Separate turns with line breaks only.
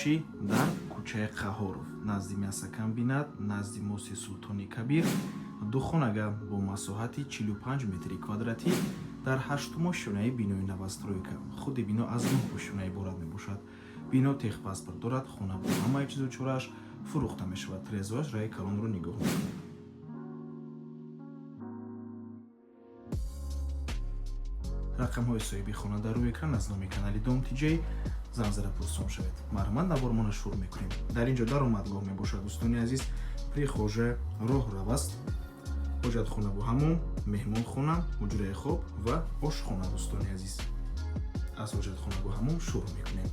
бошӣ дар кӯчаи Қаҳоров назди мясокомбинат назди моси Султони Кабир ду хонага бо масоҳати 45 метри квадратӣ дар 8-умо шонаи бинои новостройка. Худи бино аз 9 пӯшона иборат мебошад. бино техпаспорт дорад, хона бо ҳамаи чизу чорааш фурухта мешавад. Трезоаш раи калонро нигоҳ мекунед. рақамҳои соҳиби хона дар рӯи экран аз номи канали Дом-Тиҷей занзара пурсон шавед. Марҳамат навормона шурӯъ мекунем. Дар инҷо даромадгоҳ мебошад. дӯстони азиз, прихожа, роҳрав аст, ҳоҷатхона бо ҳаммом, меҳмонхона, ҳуҷраи хоб ва ошхона. дӯстони азиз, аз ҳоҷатхона бо ҳаммом шурӯъ мекунем.